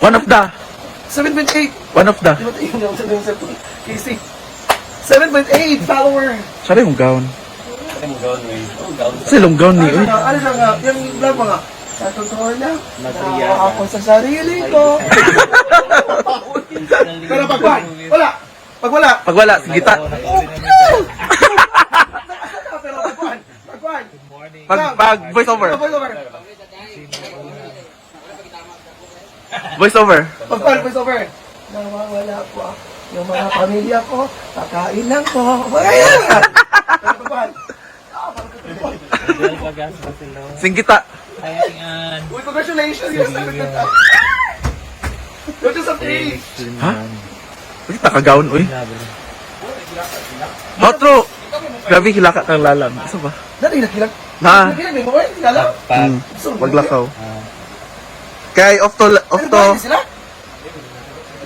One of the. 7.8. One of the. Casey. 7.8 follower. Saan yung gown? Sa ilong gown ni. Uy. Ano siya nga, yung vlog mga, sa totoo na, nakawa ako sa sarili ko. Pero pag wala. Pag wala. Pag wala, gita. Pero pag Pag voice over. Voice over. Voice over. Voice over. Nawawala po yung mga pamilya ko, kakain lang ko. Magayon nga. Pero pag Singgita. uy, congratulations! Yes, Go to sa face! Ha? Uy, naka-gown, uy. Hotro! Grabe, hilaka kang lalang. Isa ba? Dati nakilag. Na. Nakilag, may mga nakilag. Paglakaw. Kaya off to... Ano sila?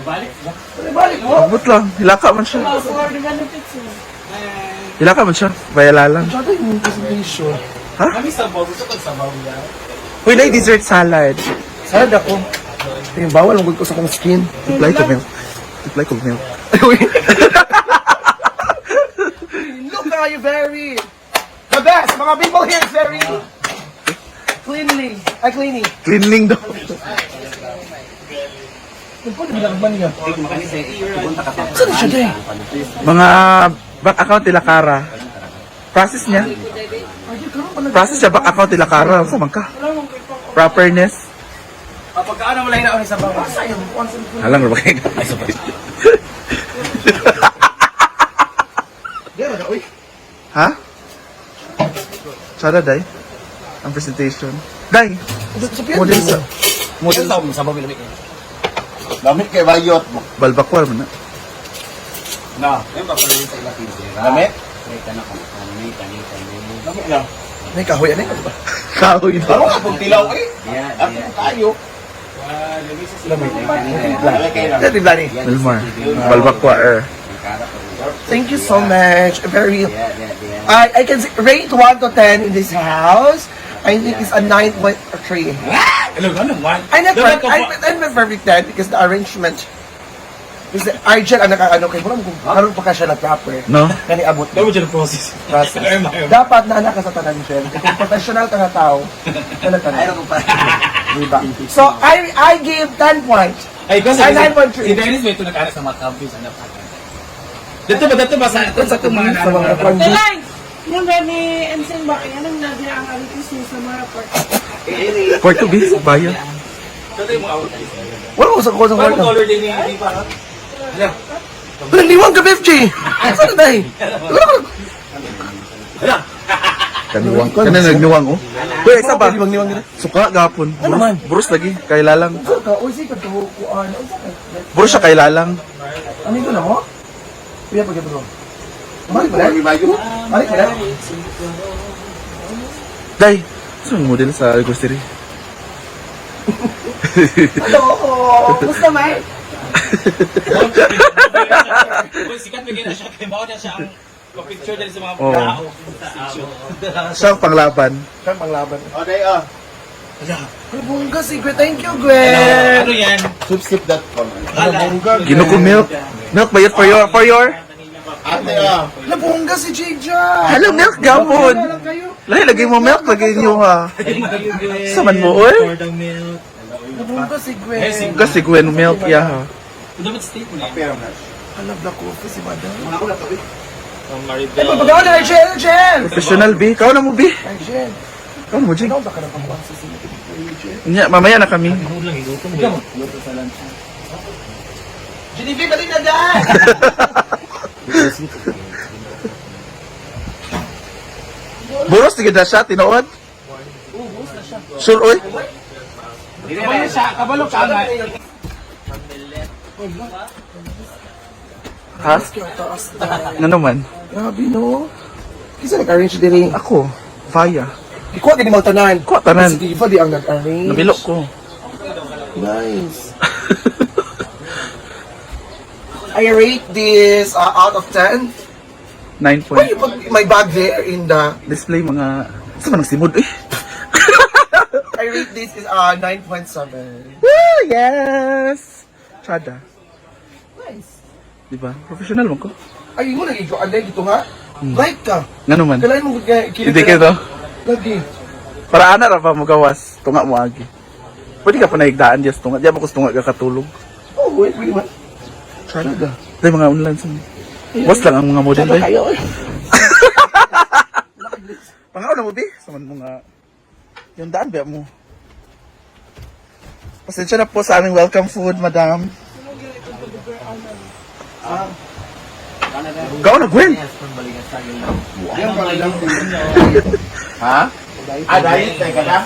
Balik mo? Abot lang. Hilaka man siya. Hilaka man siya. Baya lalang. Masyado yung presentation. Uy, na dessert salad. Salad ako. Yung bawal ang ko sa kong skin. Supply ko milk. Supply ko milk. Look how you very the best. Mga people here is very cleanly. Cleaning. Cleanling daw. Pwede bilang ba niya? Saan siya day? Mga bank account nila Kara. Process niya. Process siya bank account nila Kara. Saan man ka? Properness. Pagkaano wala na ako sa baba. Sayang. Halang ba kayo? Ha? Sada, Day? Ang presentation. Day! Model sa... Model sa... Damit kay bayot mo. Balbakwar mo na. Na. Ayun ba pala yung sa ilang damit? Damit na. May kahoy ano ba? Kahoy na. Parang akong tilaw eh. Ako tayo. Dati Blani. Melmar. Balbakwar. Thank you so much. Very. I can rate 1 to 10 in this house. I think it's a 9.3. Hello, ganun man. I'm not very 10 because the arrangement. Kasi Argel ang nakaano kay mo kung karon pa ka siya na proper. No? Kani abot. Daw mo dyan ang process. Dapat na anak ka sa tanan siya. Kung professional ka na tao, tanan. Diba? So I give 10 points. Ay, kasi Ay, si 9.3. Dennis may ito nag-aras sa mga campus. Dito ba sa itong mga Sa mga kwanji. Yung ni Ensign ba, yan ang nabiya ang alitis niya sa mga part. Puerto Beach, bayan. Wala ko sa ko sa Parang kwarto. color din yung para. Wala liwang ka, FJ! Saan na dahil? Kaniwang. Kana nagniwang, oh. Uy, isa ba? Liwang nila. Suka, gapon. Ano man? Burus lagi. Kay lalang. Uy, sige, kuhaan. Burus siya kay lalang. Ano ito na mo? Kuya, pag ito. Balik mo na? Balik mo na? Day, saan yung model sa grocery? Hello! Gusto may? Sikat bigyan na siya. Kaya na siya ang picture din sa mga Oo. tao. Siya ang panglaban. Saan panglaban? O, day, oh. Ay, bongga, secret. Thank you, Gwen! Ano yan? Skip that one. Ginuko milk. Milk ba yun for your? Ate, oh. Ala, bongga si Jigja! Hello, milk, gapon. Wala lang kayo. Lahi, lagay mo milk, lagay niyo ha. Saman mo, oy. Ala, bongga si Gwen. Kasi Gwen milk, ya ha. Dapat stay mo na. Ala, black coffee si Madam. Maribel. Pagpagawa na, Argel! Professional, B. Kau na mo, B. Argel! Kau na mo, Jing. Ikaw ba ka ng pangkuhan sa sila? Nya, mamaya na kami. Genevieve, balik na dyan! Buros, tigid na siya, tinood. Sure, oy. Kabalo ka nga. Ha? Taas Nga naman? Grabe, no? Kisa nag-arrange din rin. Ako, Vaya. Ikuha ka ni mga tanan. Kuha tanan. Si Diva di ang nag-arrange. Nabilok ko. Nice. I rate this out of 10. 9 Why you point. put my bag there in the... Display mga... Saan man nagsimod, eh? I rate this is 9.7. Woo! yes! Chada. Nice. Diba? Professional mo ko. Ay, mo lagi ko alay dito ha. Like ka. Nga naman. Kalain mo kaya Hindi kayo to. Lagi. Para ana ra pa mo gawas. Tunga mo agi. Pwede ka pa naigdaan diyas tunga. Diyan mo kus tunga ka katulog. Oh, wait, pwede man. Talaga. Dahil mga online sa boss lang ang mga model Ano day. kayo? Pangaw na mo, Bi. Saman mo nga. Yung daan ba mo? Pasensya na po sa aming welcome food, madam. Gao na, Gwen. Ha? Ah, diet tayo ka na?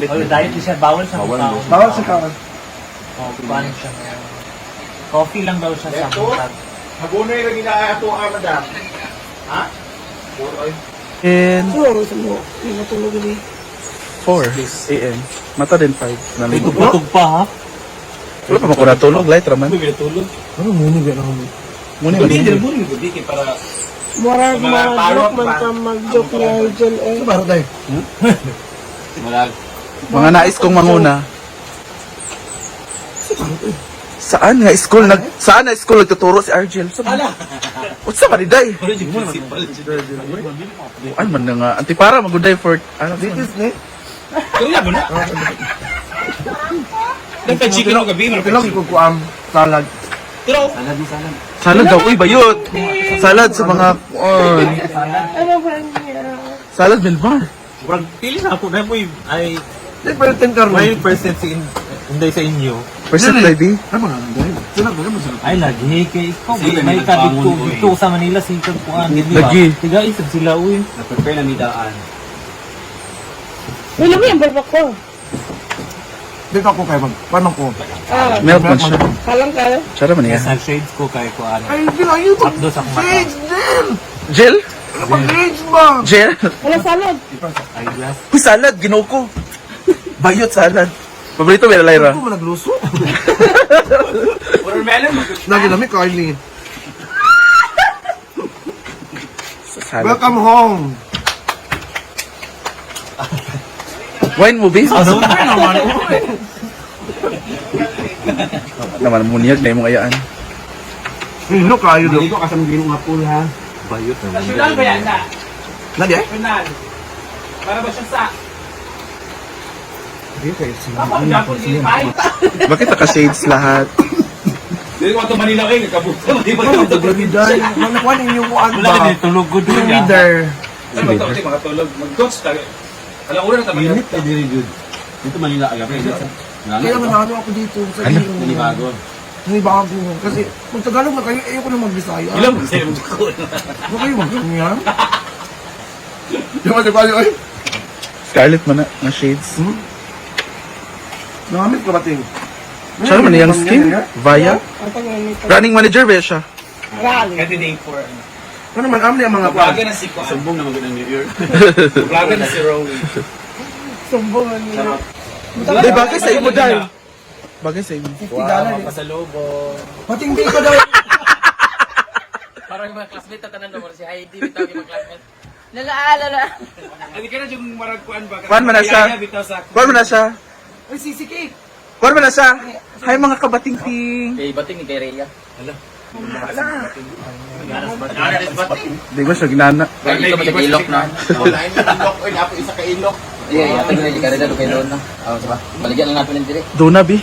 Diet siya, bawal sa mukha. Bawal sa kawan. Oh, bawal siya. Coffee lang daw siya sa mukha. Hagunoy lagi na ato madam. Ha? In Siguro sa mo. Hindi matulog ni. 4 a.m. Mata din 5. Naligo. Tugtog pa ha? Wala pa mo ko natulog. Light raman. Tulog. Ano mo ni gano'n? Muna Hindi, yung hindi mo rin para... Marag Mga mag-joke parok man ba? ka mag-joke ni Argel eh. Sa baro tayo. Malag. mga nais kong manguna. Saan nga school saan na school nagtuturo si Argel? Ala. Unsa man day? Ay man na nga antipara maguday for ano This is ni. Kaya mo na. Nagka-chicken ako gabi. Pinag ko kuam salad. Pero, salad daw uy bayot. Salad sa mga Ano ba niya? salad Melbar. Pag pili na ako na mo ay Di pero tentar mo. may percent hindi sa inyo. Percent baby. Ano mga nday? Sila ba mo sila? Ay, lagi kay ikaw. Sila May may kabit ko nagbangon, dito sa Manila, singkag ko an. Lagi. Tiga isip sila, uy. na-prepare na nidaan. Wala mo yung barba ko. Di ka ko kay mag. Paano ko? Ah, Milk man siya. kalang ka. Chara man niya. Sa shades ko kay ko an. Ay, bilayo to. Takdo sa mata. Shades din. Gel? Ano ba shades ba? Gel? Wala salad. Eyeglass. Uy, salad, ginoko. Bayot salad. Paborito mo Lyra. Ako man nagluso. Watermelon, Lagi namin Carly. Salad. Welcome home. Wine mo, Bi? Ano naman? Naman, muniyag na yung mga ayaan. Hino kayo do. Dito kasama din nga pool ha. Bayot na. National ba yan na? Lagi eh? National. Para ba siya sa? Hindi kayo sila. Kapag Japon di pa. Bakit naka-shades lahat? Dito ko ito Manila kayo, nagkabuto. Di ba Ano ito Graviday? Nakuha ninyo ko ano Wala ba? ka tulog ko Yung doon. leader. Ano ba ito? Kasi mga tulog. Mag-coach tayo. Alam ko na tayo. Unit ay very good. Dito Manila agabi. Kaya manalo ako dito sa Ano? Iro. Nanibago. Nanibago. Kasi pag Tagalog na kayo, ayoko na mag-Bisaya. Ilan mo sa'yo ko? Ano kayo mag-ganyan? Yung mga kayo, ay. Scarlett man na, ng shades. Nakamit ko bating. Chara man niyang skin. Vaya. Ang pag-inito. Running manager ba siya? Rally. Candidate for Ano naman, amli ang mga Vlogger na si Kuan. Sumbong na magandang New Year. Vlogger na si Rowie. Sumbungan niya. Hindi, bagay sa imo dahil. Bagay sa imo. $50. pasalubong. Bating di ko daw. Parang yung mga classmate na tanan mo si Heidi bitaw yung mga classmate. Nalaalala. Hindi ka na yung marag Kuan ba? Kuan man na siya. Kuan mo na siya. Ay, sisikik. Kuan mo na siya. Hi mga kabating-ting. Kay bating ni kay Rhea. Hindi ko siya ginana. Kaya ito mag-ilok na. Wala yung ilok. Uy, napo isa ka ilok. Iya, yata gina di kareda do kay doon na. Ah, diba? Baligyan lang natin ng dire. Duna, Bi.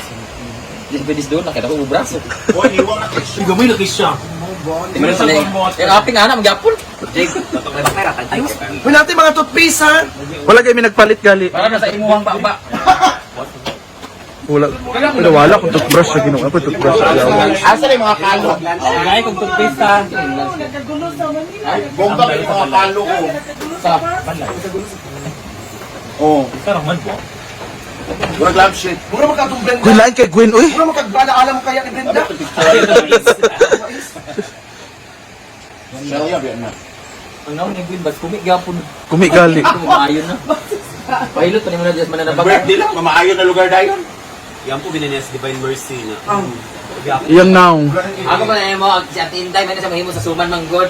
Di sa pedis doon nakita ko braso. Uy, iwan na kayo. Sigaw mo yung siya. Tingnan sa lay. Yung aping ana magyapon. Uy, natin mga toothpaste, ha? Wala kayo may nagpalit gali. Para na sa imuhang baba. Wala. Wala kung toothbrush sa ginawa. Ako toothbrush sa ginawa. Asa na yung mga kalo? Gaya kong toothpaste ha. Nagkagulo sa Manila. Bongga ba yung mga kalo ko? Sa Oo. Sarang man po. Murag love shit. Mura magkatong Brenda. Kuy lain kay Gwen, uy. Mura magkagbala alam kaya ni Brenda. Siya yan na. ang naon ni Gwyn bas kumigapon. Kumi gali. Maayon na. Pilot pa ni mo na just mananabaga. Birthday lang, mamaayon na lugar dayon. Yan po binines Divine Mercy na. Iyang now. Ako pa na mo si Ate Inday man sa mahimo sa suman mang god.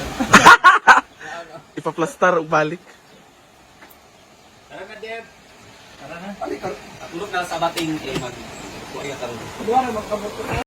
Ipaplastar ug balik. Tulog na sa bating mag Luwara magkabuto.